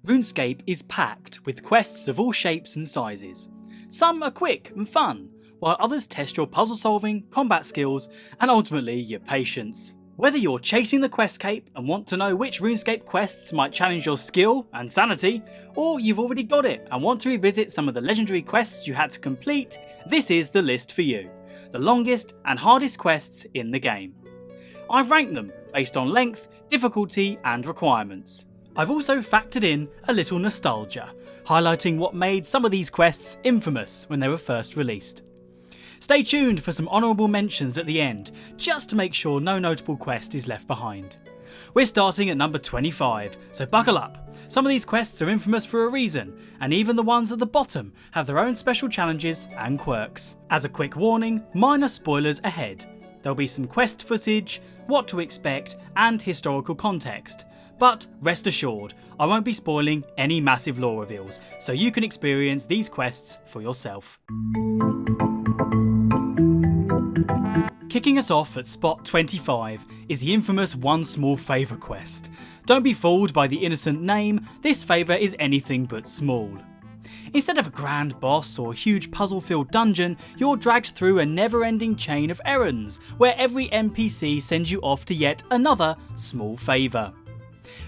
RuneScape is packed with quests of all shapes and sizes. Some are quick and fun, while others test your puzzle solving, combat skills, and ultimately your patience. Whether you're chasing the quest cape and want to know which RuneScape quests might challenge your skill and sanity, or you've already got it and want to revisit some of the legendary quests you had to complete, this is the list for you. The longest and hardest quests in the game. I've ranked them based on length, difficulty, and requirements. I've also factored in a little nostalgia, highlighting what made some of these quests infamous when they were first released. Stay tuned for some honourable mentions at the end, just to make sure no notable quest is left behind. We're starting at number 25, so buckle up. Some of these quests are infamous for a reason, and even the ones at the bottom have their own special challenges and quirks. As a quick warning, minor spoilers ahead. There'll be some quest footage, what to expect, and historical context. But rest assured, I won't be spoiling any massive lore reveals, so you can experience these quests for yourself. Kicking us off at spot 25 is the infamous One Small Favour quest. Don't be fooled by the innocent name, this favour is anything but small. Instead of a grand boss or huge puzzle-filled dungeon, you're dragged through a never-ending chain of errands, where every NPC sends you off to yet another small favour.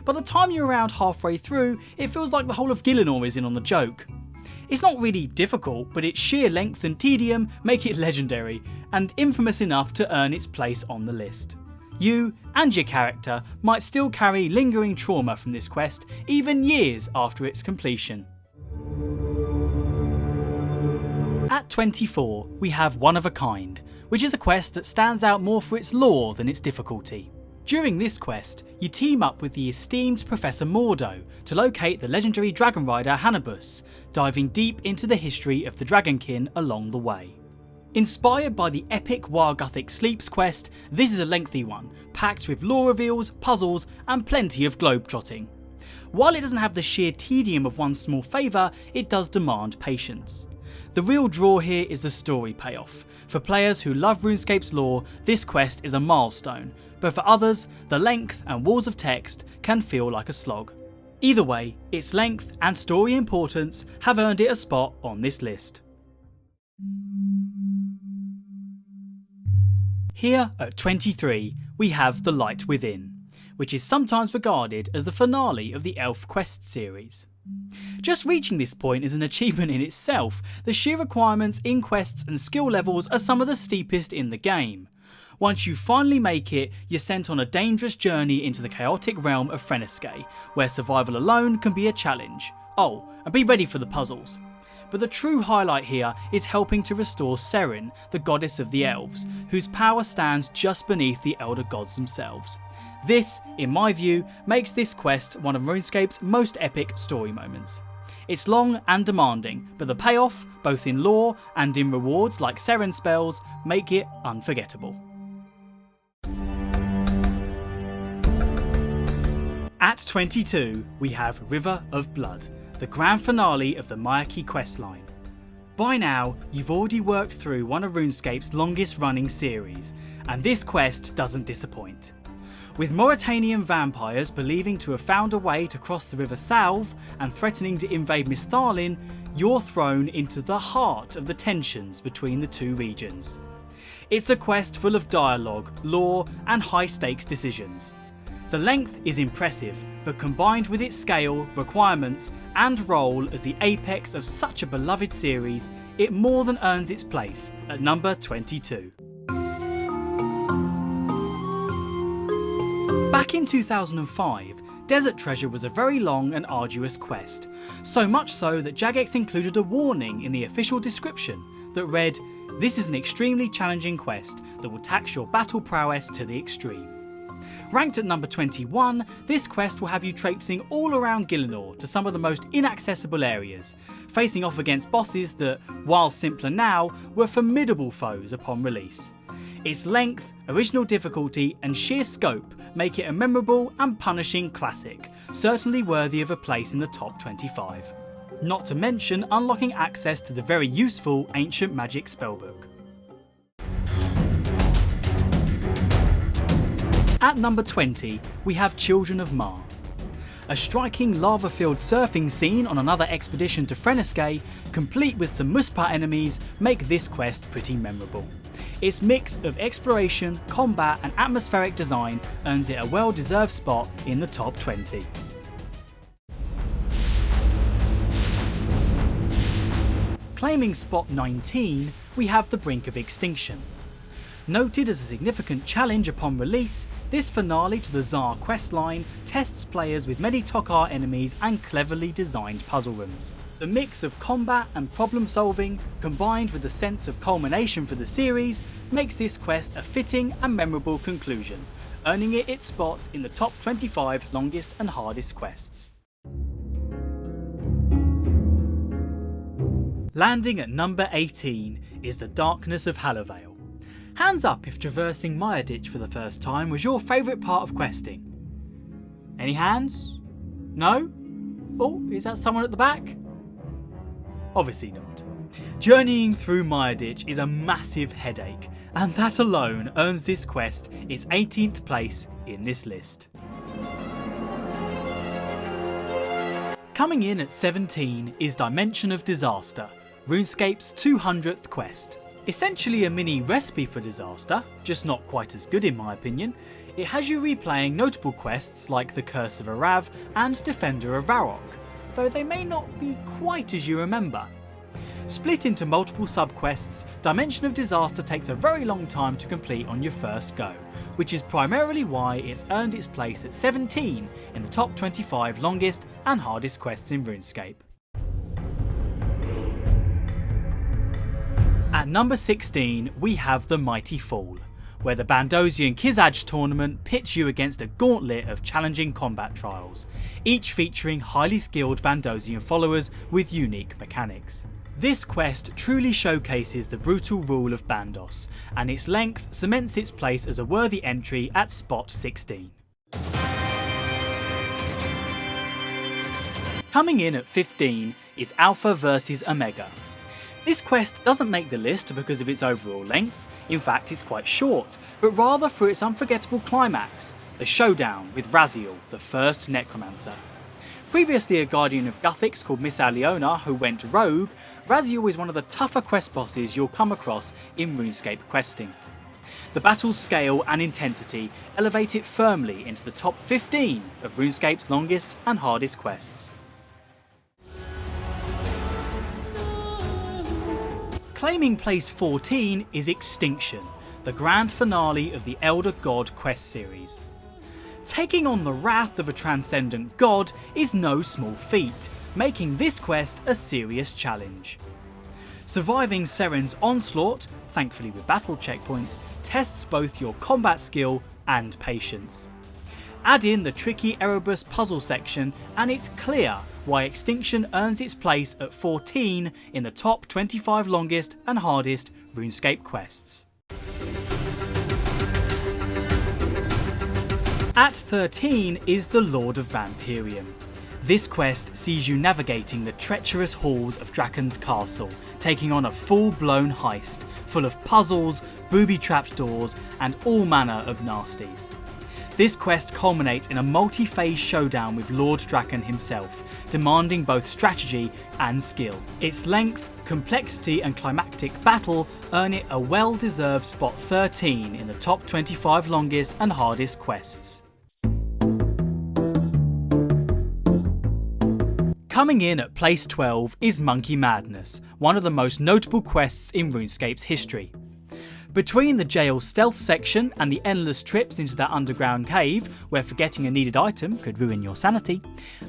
By the time you're around halfway through, it feels like the whole of Gielinor is in on the joke. It's not really difficult, but its sheer length and tedium make it legendary, and infamous enough to earn its place on the list. You and your character might still carry lingering trauma from this quest, even years after its completion. At 24, we have One of a Kind, which is a quest that stands out more for its lore than its difficulty. During this quest, you team up with the esteemed Professor Mordo to locate the legendary dragon rider Hannibus, diving deep into the history of the Dragonkin along the way. Inspired by the epic Wargothic Sleeps quest, this is a lengthy one, packed with lore reveals, puzzles, and plenty of globetrotting. While it doesn't have the sheer tedium of One Small Favour, it does demand patience. The real draw here is the story payoff. For players who love RuneScape's lore, this quest is a milestone, but for others, the length and walls of text can feel like a slog. Either way, its length and story importance have earned it a spot on this list. Here at 23, we have The Light Within, which is sometimes regarded as the finale of the Elf Quest series. Just reaching this point is an achievement in itself. The sheer requirements in quests and skill levels are some of the steepest in the game. Once you finally make it, you're sent on a dangerous journey into the chaotic realm of Frenesque, where survival alone can be a challenge. Oh, and be ready for the puzzles. But the true highlight here is helping to restore Serin, the goddess of the elves, whose power stands just beneath the elder gods themselves. This, in my view, makes this quest one of RuneScape's most epic story moments. It's long and demanding, but the payoff, both in lore and in rewards like Serin spells, make it unforgettable. At 22, we have River of Blood, the grand finale of the Mayaki questline. By now, you've already worked through one of RuneScape's longest running series, and this quest doesn't disappoint. With Mauritanian vampires believing to have found a way to cross the River Salve and threatening to invade Misthalin, you're thrown into the heart of the tensions between the two regions. It's a quest full of dialogue, lore, and high-stakes decisions. The length is impressive, but combined with its scale, requirements, and role as the apex of such a beloved series, it more than earns its place at number 22. Back in 2005, Desert Treasure was a very long and arduous quest, so much so that Jagex included a warning in the official description that read, "This is an extremely challenging quest that will tax your battle prowess to the extreme." Ranked at number 21, this quest will have you traipsing all around Gielinor to some of the most inaccessible areas, facing off against bosses that, while simpler now, were formidable foes upon release. Its length, original difficulty, and sheer scope make it a memorable and punishing classic, certainly worthy of a place in the top 25. Not to mention unlocking access to the very useful Ancient Magic spellbook. At number 20, we have Children of Mar. A striking lava-filled surfing scene on another expedition to Frenesque, complete with some Muspa enemies, make this quest pretty memorable. Its mix of exploration, combat and atmospheric design earns it a well-deserved spot in the top 20. Claiming spot 19, we have the Brink of Extinction. Noted as a significant challenge upon release, this finale to the Tsar questline tests players with many Tok'ar enemies and cleverly designed puzzle rooms. The mix of combat and problem solving, combined with the sense of culmination for the series, makes this quest a fitting and memorable conclusion, earning it its spot in the top 25 longest and hardest quests. Landing at number 18 is the Darkness of Halovale. Hands up if traversing Mayaditch for the first time was your favourite part of questing. Any hands? No? Oh, is that someone at the back? Obviously not. Journeying through Mayaditch is a massive headache, and that alone earns this quest its 18th place in this list. Coming in at 17 is Dimension of Disaster, RuneScape's 200th quest. Essentially a mini recipe for disaster, just not quite as good in my opinion. It has you replaying notable quests like the Curse of Arav and Defender of Varrock, though they may not be quite as you remember. Split into multiple subquests, Dimension of Disaster takes a very long time to complete on your first go, which is primarily why it's earned its place at 17 in the top 25 longest and hardest quests in RuneScape. At number 16 we have the Mighty Fall, where the Bandosian Kizaj tournament pits you against a gauntlet of challenging combat trials, each featuring highly skilled Bandosian followers with unique mechanics. This quest truly showcases the brutal rule of Bandos, and its length cements its place as a worthy entry at spot 16. Coming in at 15 is Alpha vs Omega. This quest doesn't make the list because of its overall length, in fact it's quite short, but rather for its unforgettable climax, the showdown with Raziel, the first Necromancer. Previously a guardian of Guthix called Miss Aliona who went rogue, Raziel is one of the tougher quest bosses you'll come across in RuneScape questing. The battle's scale and intensity elevate it firmly into the top 15 of RuneScape's longest and hardest quests. Claiming place 14 is Extinction, the grand finale of the Elder God quest series. Taking on the wrath of a transcendent god is no small feat, making this quest a serious challenge. Surviving Seren's onslaught, thankfully with battle checkpoints, tests both your combat skill and patience. Add in the tricky Erebus puzzle section and it's clear why Extinction earns its place at 14 in the top 25 longest and hardest RuneScape quests. At 13 is the Lord of Vampirium. This quest sees you navigating the treacherous halls of Draken's castle, taking on a full-blown heist, full of puzzles, booby-trapped doors and all manner of nasties. This quest culminates in a multi-phase showdown with Lord Draken himself, demanding both strategy and skill. Its length, complexity and climactic battle earn it a well-deserved spot 13 in the top 25 longest and hardest quests. Coming in at place 12 is Monkey Madness, one of the most notable quests in RuneScape's history. Between the jail stealth section and the endless trips into that underground cave, where forgetting a needed item could ruin your sanity,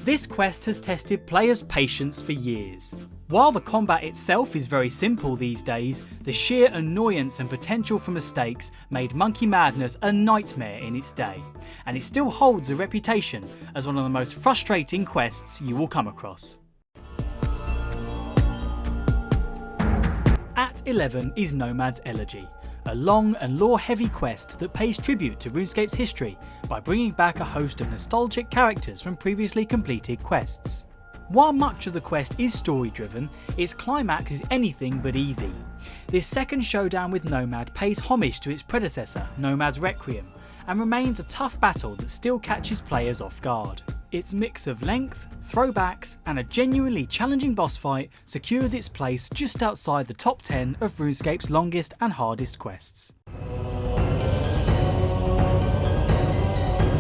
this quest has tested players' patience for years. While the combat itself is very simple these days, the sheer annoyance and potential for mistakes made Monkey Madness a nightmare in its day, and it still holds a reputation as one of the most frustrating quests you will come across. At 11 is Nomad's Elegy, a long and lore-heavy quest that pays tribute to RuneScape's history by bringing back a host of nostalgic characters from previously completed quests. While much of the quest is story-driven, its climax is anything but easy. This second showdown with Nomad pays homage to its predecessor, Nomad's Requiem, and remains a tough battle that still catches players off guard. Its mix of length, throwbacks, and a genuinely challenging boss fight secures its place just outside the top 10 of RuneScape's longest and hardest quests.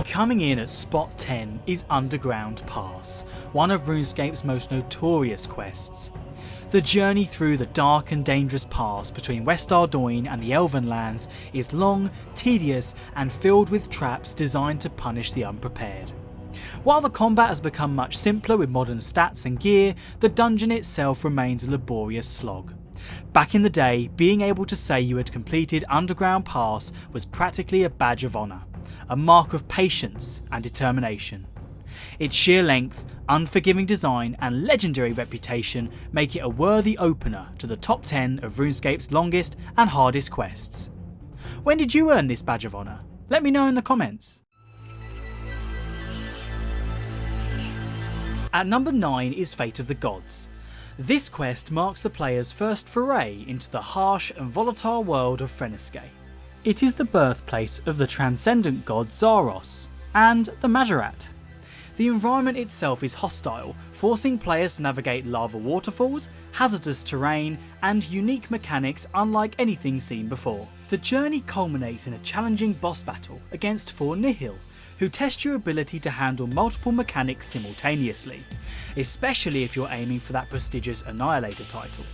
Coming in at spot 10 is Underground Pass, one of RuneScape's most notorious quests. The journey through the dark and dangerous pass between West Ardoin and the Elven Lands is long, tedious, and filled with traps designed to punish the unprepared. While the combat has become much simpler with modern stats and gear, the dungeon itself remains a laborious slog. Back in the day, being able to say you had completed Underground Pass was practically a badge of honour, a mark of patience and determination. Its sheer length, unforgiving design and legendary reputation make it a worthy opener to the top 10 of RuneScape's longest and hardest quests. When did you earn this badge of honour? Let me know in the comments. At number 9 is Fate of the Gods. This quest marks the player's first foray into the harsh and volatile world of RuneScape. It is the birthplace of the transcendent god Zaros and the Majorat. The environment itself is hostile, forcing players to navigate lava waterfalls, hazardous terrain, and unique mechanics unlike anything seen before. The journey culminates in a challenging boss battle against 4 Nihil, who test your ability to handle multiple mechanics simultaneously, especially if you're aiming for that prestigious Annihilator title.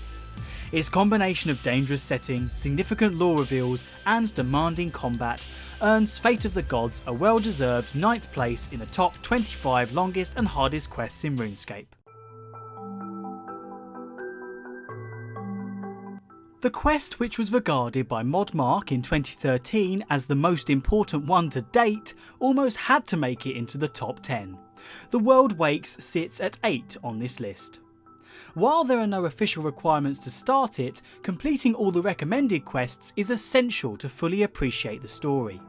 Its combination of dangerous setting, significant lore reveals, and demanding combat earns Fate of the Gods a well-deserved 9th place in the top 25 longest and hardest quests in RuneScape. The quest, which was regarded by ModMark in 2013 as the most important one to date, almost had to make it into the top 10. The World Wakes sits at 8 on this list. While there are no official requirements to start it, completing all the recommended quests is essential to fully appreciate the story.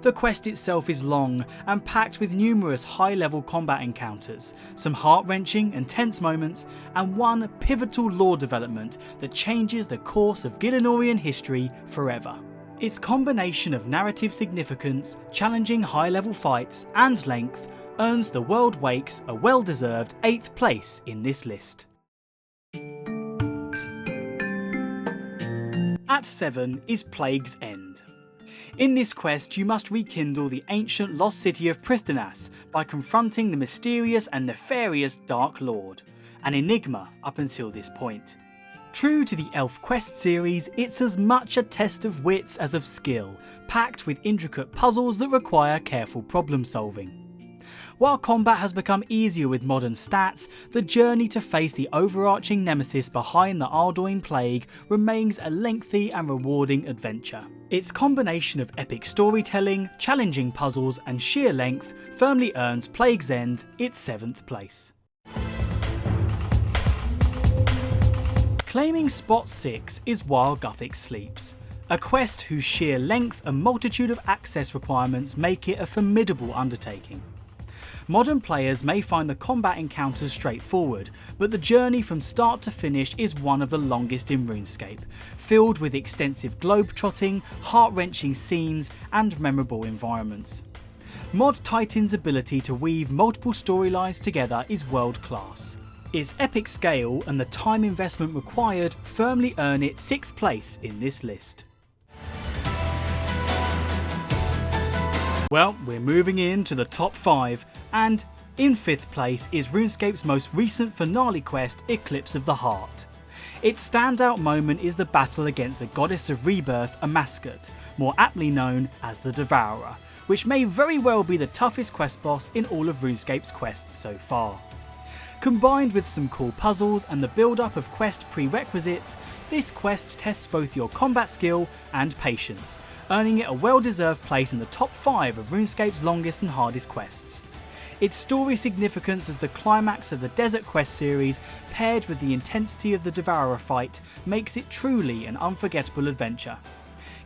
The quest itself is long and packed with numerous high-level combat encounters, some heart-wrenching and tense moments, and one pivotal lore development that changes the course of Gielinorian history forever. Its combination of narrative significance, challenging high-level fights, and length earns the World Wakes a well-deserved 8th place in this list. At 7 is Plague's End. In this quest, you must rekindle the ancient lost city of Prithanath by confronting the mysterious and nefarious Dark Lord, an enigma up until this point. True to the Elf Quest series, it's as much a test of wits as of skill, packed with intricate puzzles that require careful problem solving. While combat has become easier with modern stats, the journey to face the overarching nemesis behind the Ardoin Plague remains a lengthy and rewarding adventure. Its combination of epic storytelling, challenging puzzles and sheer length firmly earns Plague's End its 7th place. Claiming spot 6 is While Guthix Sleeps, a quest whose sheer length and multitude of access requirements make it a formidable undertaking. Modern players may find the combat encounters straightforward, but the journey from start to finish is one of the longest in RuneScape, filled with extensive globe-trotting, heart-wrenching scenes, and memorable environments. Mod Titan's ability to weave multiple storylines together is world-class. Its epic scale and the time investment required firmly earn it 6th place in this list. Well, we're moving into the top 5, and in 5th place is RuneScape's most recent finale quest, Eclipse of the Heart. Its standout moment is the battle against the Goddess of Rebirth, Amascut, more aptly known as the Devourer, which may very well be the toughest quest boss in all of RuneScape's quests so far. Combined with some cool puzzles and the build-up of quest prerequisites, this quest tests both your combat skill and patience, earning it a well-deserved place in the top 5 of RuneScape's longest and hardest quests. Its story significance as the climax of the Desert Quest series, paired with the intensity of the Devourer fight, makes it truly an unforgettable adventure.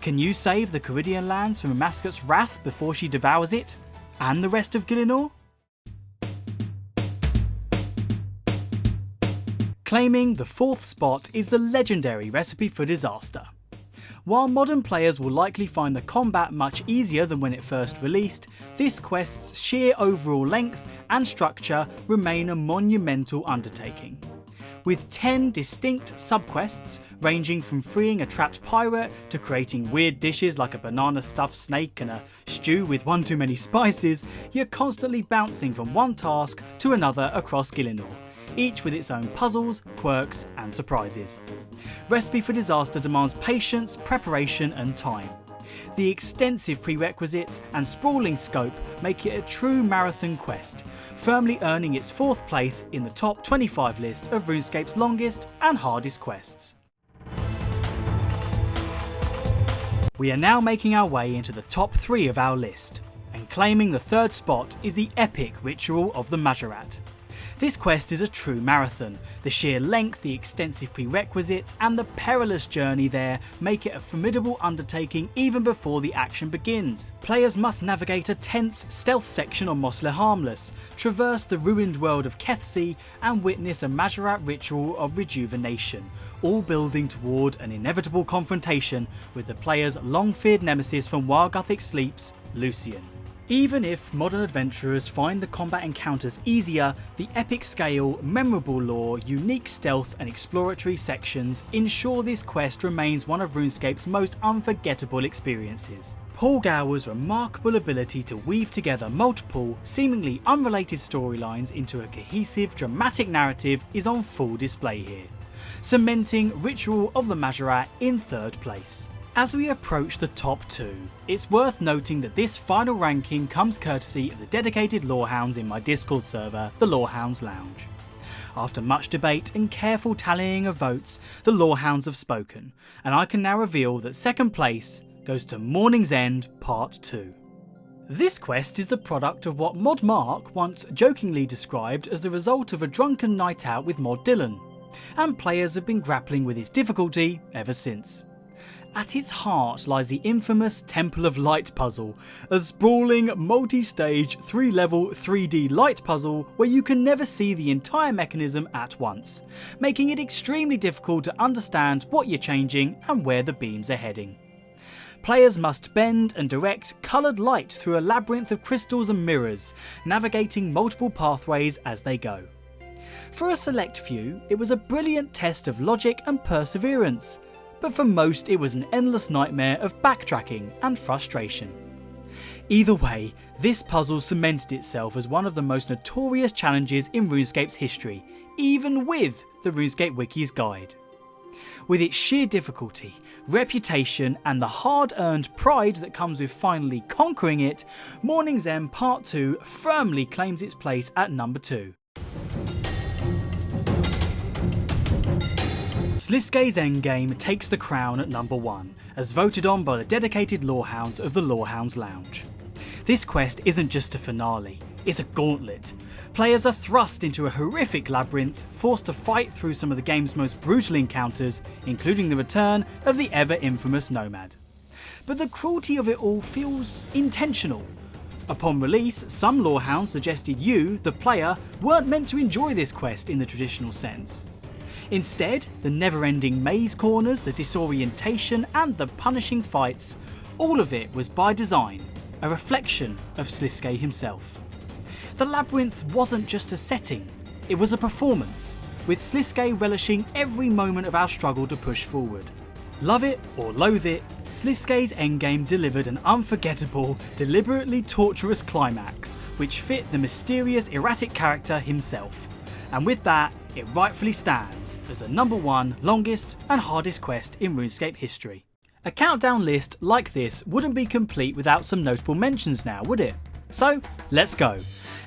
Can you save the Caridian lands from Amascut's wrath before she devours it? And the rest of Gielinor? Claiming the 4th spot is the legendary Recipe for Disaster. While modern players will likely find the combat much easier than when it first released, this quest's sheer overall length and structure remain a monumental undertaking. With 10 distinct subquests ranging from freeing a trapped pirate to creating weird dishes like a banana stuffed snake and a stew with one too many spices, you're constantly bouncing from one task to another across Gielinor, each with its own puzzles, quirks and surprises. Recipe for Disaster demands patience, preparation and time. The extensive prerequisites and sprawling scope make it a true marathon quest, firmly earning its 4th place in the top 25 list of RuneScape's longest and hardest quests. We are now making our way into the top 3 of our list, and claiming the 3rd spot is the epic Ritual of the Majorat. This quest is a true marathon. The sheer length, the extensive prerequisites and the perilous journey there make it a formidable undertaking even before the action begins. Players must navigate a tense stealth section on Mosler Harmless, traverse the ruined world of Kethsea and witness a Majorat ritual of rejuvenation, all building toward an inevitable confrontation with the player's long-feared nemesis from Wild Gothic Sleeps, Lucian. Even if modern adventurers find the combat encounters easier, the epic scale, memorable lore, unique stealth and exploratory sections ensure this quest remains one of RuneScape's most unforgettable experiences. Paul Gower's remarkable ability to weave together multiple, seemingly unrelated storylines into a cohesive, dramatic narrative is on full display here, cementing Ritual of the Majorat in 3rd place. As we approach the top 2, it's worth noting that this final ranking comes courtesy of the dedicated lorehounds in my Discord server, the Lorehounds Lounge. After much debate and careful tallying of votes, the lorehounds have spoken, and I can now reveal that 2nd place goes to Morning's End Part 2. This quest is the product of what Mod Mark once jokingly described as the result of a drunken night out with Mod Dylan, and players have been grappling with its difficulty ever since. At its heart lies the infamous Temple of Light puzzle, a sprawling, multi-stage, 3-level 3D light puzzle where you can never see the entire mechanism at once, making it extremely difficult to understand what you're changing and where the beams are heading. Players must bend and direct coloured light through a labyrinth of crystals and mirrors, navigating multiple pathways as they go. For a select few, it was a brilliant test of logic and perseverance, but for most it was an endless nightmare of backtracking and frustration. Either way, this puzzle cemented itself as one of the most notorious challenges in RuneScape's history, even with the RuneScape Wiki's guide. With its sheer difficulty, reputation and the hard-earned pride that comes with finally conquering it, Morning's End Part 2 firmly claims its place at number 2. Sliske's Endgame takes the crown at number 1, as voted on by the dedicated lorehounds of the Lorehounds Lounge. This quest isn't just a finale, it's a gauntlet. Players are thrust into a horrific labyrinth, forced to fight through some of the game's most brutal encounters, including the return of the ever-infamous Nomad. But the cruelty of it all feels intentional. Upon release, some lorehounds suggested you, the player, weren't meant to enjoy this quest in the traditional sense. Instead, the never-ending maze corners, the disorientation and the punishing fights, all of it was by design, a reflection of Sliske himself. The labyrinth wasn't just a setting, it was a performance, with Sliske relishing every moment of our struggle to push forward. Love it or loathe it, Sliske's Endgame delivered an unforgettable, deliberately torturous climax, which fit the mysterious, erratic character himself. And with that, it rightfully stands as the number 1 longest and hardest quest in RuneScape history. A countdown list like this wouldn't be complete without some notable mentions now, would it? So, let's go.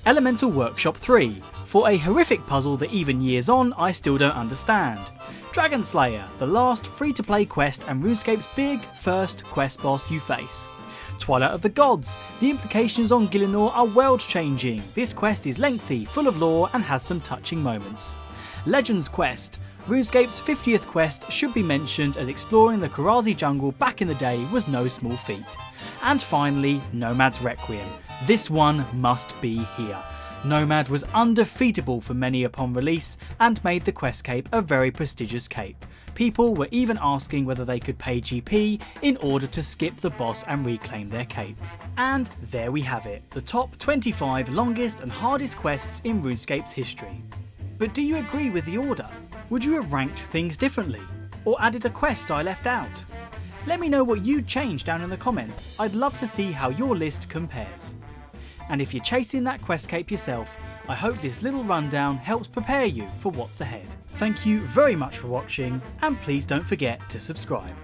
Elemental Workshop 3, for a horrific puzzle that even years on I still don't understand. Dragon Slayer, the last free-to-play quest and RuneScape's big first quest boss you face. Twilight of the Gods, the implications on Gielinor are world-changing. This quest is lengthy, full of lore and has some touching moments. Legends Quest, RuneScape's 50th quest should be mentioned, as exploring the Karazi jungle back in the day was no small feat. And finally, Nomad's Requiem. This one must be here. Nomad was undefeatable for many upon release and made the quest cape a very prestigious cape. People were even asking whether they could pay GP in order to skip the boss and reclaim their cape. And there we have it, the top 25 longest and hardest quests in RuneScape's history. But do you agree with the order? Would you have ranked things differently? Or added a quest I left out? Let me know what you'd change down in the comments. I'd love to see how your list compares. And if you're chasing that quest cape yourself, I hope this little rundown helps prepare you for what's ahead. Thank you very much for watching, and please don't forget to subscribe.